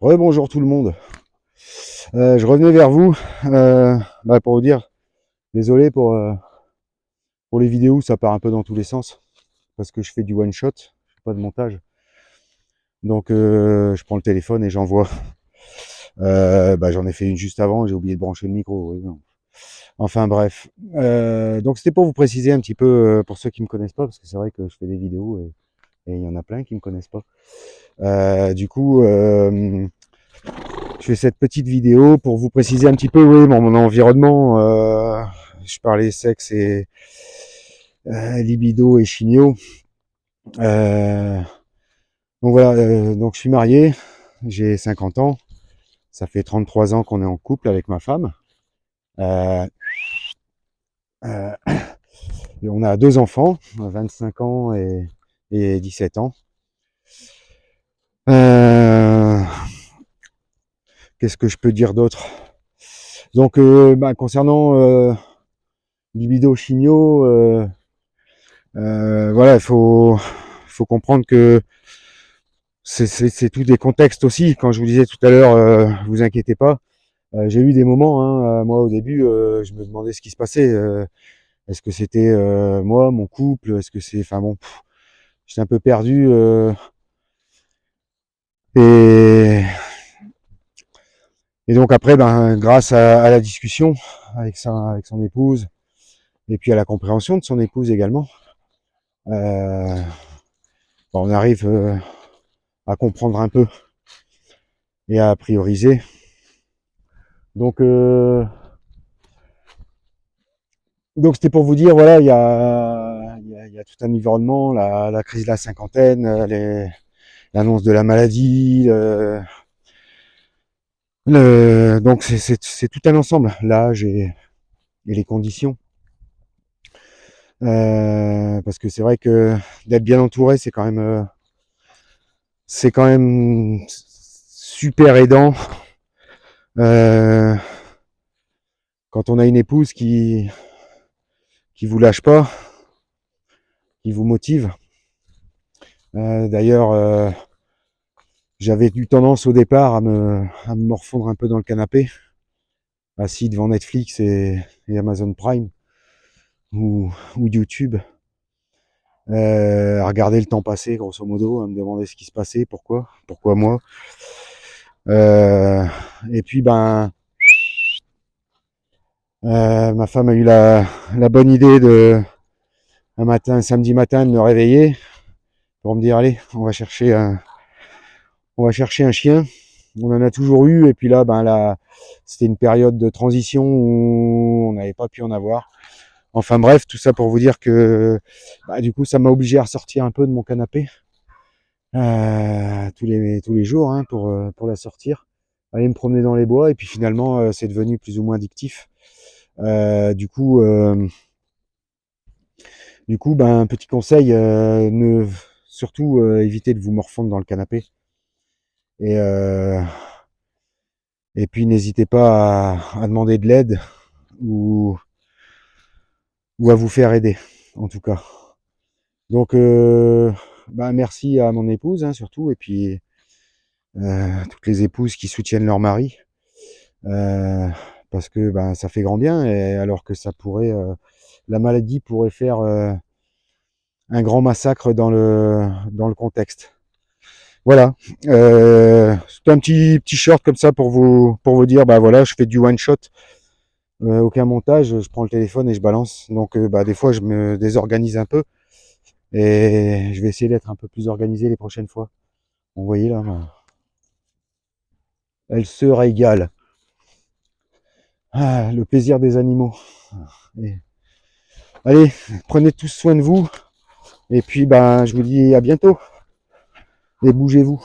Rebonjour tout le monde. Je revenais vers vous pour vous dire, désolé pour les vidéos, ça part un peu dans tous les sens, parce que je fais du one shot, je fais pas de montage. Donc je prends le téléphone et j'envoie. J'en ai fait une juste avant, j'ai oublié de brancher le micro. Oui, non. Enfin bref. Donc c'était pour vous préciser un petit peu, pour ceux qui me connaissent pas, parce que c'est vrai que je fais des vidéos et il y en a plein qui me connaissent pas. Je fais cette petite vidéo pour vous préciser un petit peu, oui, mon environnement. Je parlais sexe et libido et chimio. Donc voilà, donc je suis marié, j'ai 50 ans. Ça fait 33 ans qu'on est en couple avec ma femme. Euh, euh, et on a 2 enfants, 25 ans et 17 ans. Euh, Qu'est-ce que je peux dire d'autre? Donc, concernant libido chimio, voilà, il faut comprendre que c'est tout des contextes aussi. Quand je vous disais tout à l'heure, vous inquiétez pas, j'ai eu des moments, hein, moi au début, je me demandais ce qui se passait. Est-ce que c'était moi, mon couple? Est-ce que c'est, enfin bon, j'étais un peu perdu. Et, et donc après, grâce à la discussion avec son épouse, et puis à la compréhension de son épouse également, euh, on arrive à comprendre un peu et à prioriser. Donc, donc c'était pour vous dire, voilà, il y a tout un environnement, la crise de la cinquantaine, l'annonce de la maladie, donc c'est tout un ensemble, l'âge et les conditions. Parce que c'est vrai que d'être bien entouré, c'est quand même super aidant. Euh, Quand on a une épouse qui vous lâche pas, qui vous motive. D'ailleurs, j'avais eu tendance au départ à me morfondre un peu dans le canapé, assis devant Netflix et Amazon Prime ou YouTube, à regarder le temps passer, grosso modo, à me demander ce qui se passait, pourquoi moi. Euh, et puis, ma femme a eu la bonne idée un samedi matin, de me réveiller pour me dire, allez, on va chercher un chien. On en a toujours eu, et puis là, c'était une période de transition où on n'avait pas pu en avoir. Enfin bref, tout ça pour vous dire que du coup, ça m'a obligé à ressortir un peu de mon canapé tous les jours, hein, pour la sortir, aller me promener dans les bois, et puis finalement, c'est devenu plus ou moins addictif. Euh, du coup, euh, un petit conseil, surtout évitez de vous morfondre dans le canapé. Et, euh, et puis n'hésitez pas à demander de l'aide ou, ou à vous faire aider, en tout cas. Donc, merci à mon épouse, hein, surtout, et puis toutes les épouses qui soutiennent leur mari, euh, parce que ça fait grand bien, et alors que la maladie pourrait faire un grand massacre dans le contexte. Voilà, c'est un petit short comme ça pour vous dire, voilà, je fais du one shot, aucun montage, je prends le téléphone et je balance. Donc des fois je me désorganise un peu, et je vais essayer d'être un peu plus organisé les prochaines fois. Vous voyez là, elle se régale. Ah, le plaisir des animaux. Et, allez, prenez tous soin de vous, et puis je vous dis à bientôt, et bougez-vous.